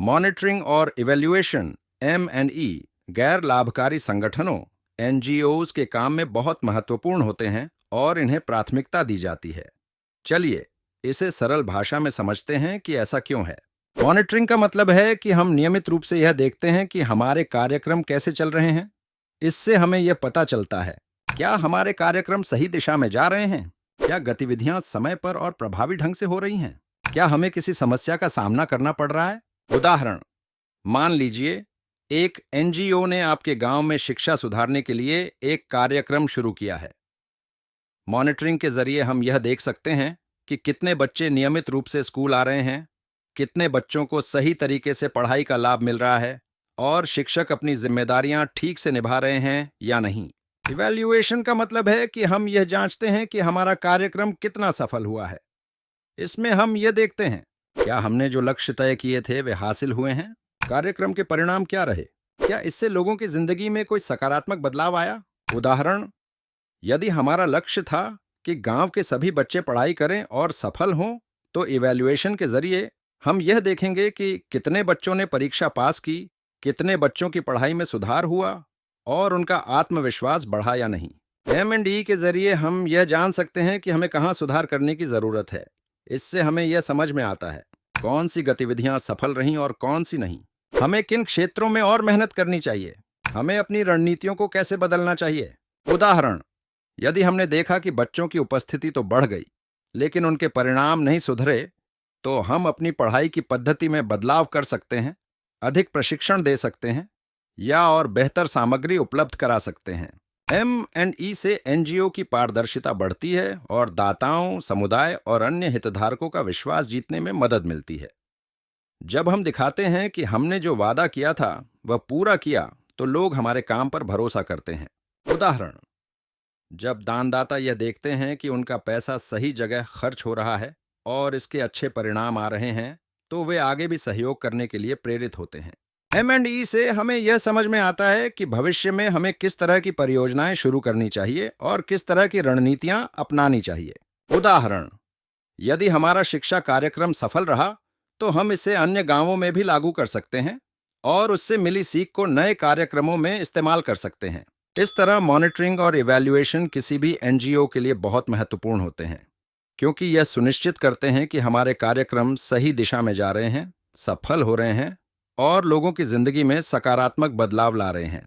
Monitoring और evaluation M&E गैर लाभकारी संगठनों NGOs के काम में बहुत महत्वपूर्ण होते हैं और इन्हें प्राथमिकता दी जाती है। चलिए इसे सरल भाषा में समझते हैं कि ऐसा क्यों है। मॉनिटरिंग का मतलब है कि हम नियमित रूप से यह देखते हैं कि हमारे कार्यक्रम कैसे चल रहे हैं। इससे हमें यह पता चलता है क्या हमारे कार्यक्रम सही दिशा में जा रहे हैं, क्या गतिविधियां समय पर और प्रभावी ढंग से हो रही हैं, क्या हमें किसी समस्या का सामना करना पड़ रहा है। उदाहरण, मान लीजिए एक NGO ने आपके गांव में शिक्षा सुधारने के लिए एक कार्यक्रम शुरू किया है। मॉनिटरिंग के जरिए हम यह देख सकते हैं कि कितने बच्चे नियमित रूप से स्कूल आ रहे हैं, कितने बच्चों को सही तरीके से पढ़ाई का लाभ मिल रहा है और शिक्षक अपनी जिम्मेदारियां ठीक से निभा रहे हैं या नहीं। इवैल्यूएशन का मतलब है कि हम यह जांचते हैं कि हमारा कार्यक्रम कितना सफल हुआ है। इसमें हम यह देखते हैं क्या हमने जो लक्ष्य तय किए थे वे हासिल हुए हैं, कार्यक्रम के परिणाम क्या रहे, क्या इससे लोगों की जिंदगी में कोई सकारात्मक बदलाव आया। उदाहरण, यदि हमारा लक्ष्य था कि गांव के सभी बच्चे पढ़ाई करें और सफल हों, तो इवैल्यूएशन के जरिए हम यह देखेंगे कि कितने बच्चों ने परीक्षा पास की, कितने बच्चों की पढ़ाई में सुधार हुआ और उनका आत्मविश्वास बढ़ा या नहीं। M&E के जरिए हम यह जान सकते हैं कि हमें कहाँ सुधार करने की जरूरत है। इससे हमें यह समझ में आता है कौन सी गतिविधियां सफल रहीं और कौन सी नहीं, हमें किन क्षेत्रों में और मेहनत करनी चाहिए, हमें अपनी रणनीतियों को कैसे बदलना चाहिए। उदाहरण, यदि हमने देखा कि बच्चों की उपस्थिति तो बढ़ गई लेकिन उनके परिणाम नहीं सुधरे, तो हम अपनी पढ़ाई की पद्धति में बदलाव कर सकते हैं, अधिक प्रशिक्षण दे सकते हैं या और बेहतर सामग्री उपलब्ध करा सकते हैं। M&E से NGO की पारदर्शिता बढ़ती है और दाताओं, समुदाय और अन्य हितधारकों का विश्वास जीतने में मदद मिलती है। जब हम दिखाते हैं कि हमने जो वादा किया था वह पूरा किया, तो लोग हमारे काम पर भरोसा करते हैं। उदाहरण, जब दानदाता यह देखते हैं कि उनका पैसा सही जगह खर्च हो रहा है और इसके अच्छे परिणाम आ रहे हैं, तो वे आगे भी सहयोग करने के लिए प्रेरित होते हैं। M&E से हमें यह समझ में आता है कि भविष्य में हमें किस तरह की परियोजनाएं शुरू करनी चाहिए और किस तरह की रणनीतियां अपनानी चाहिए। उदाहरण, यदि हमारा शिक्षा कार्यक्रम सफल रहा, तो हम इसे अन्य गांवों में भी लागू कर सकते हैं और उससे मिली सीख को नए कार्यक्रमों में इस्तेमाल कर सकते हैं। इस तरह मॉनिटरिंग और इवैल्यूएशन किसी भी NGO के लिए बहुत महत्वपूर्ण होते हैं, क्योंकि यह सुनिश्चित करते हैं कि हमारे कार्यक्रम सही दिशा में जा रहे हैं, सफल हो रहे हैं और लोगों की जिंदगी में सकारात्मक बदलाव ला रहे हैं।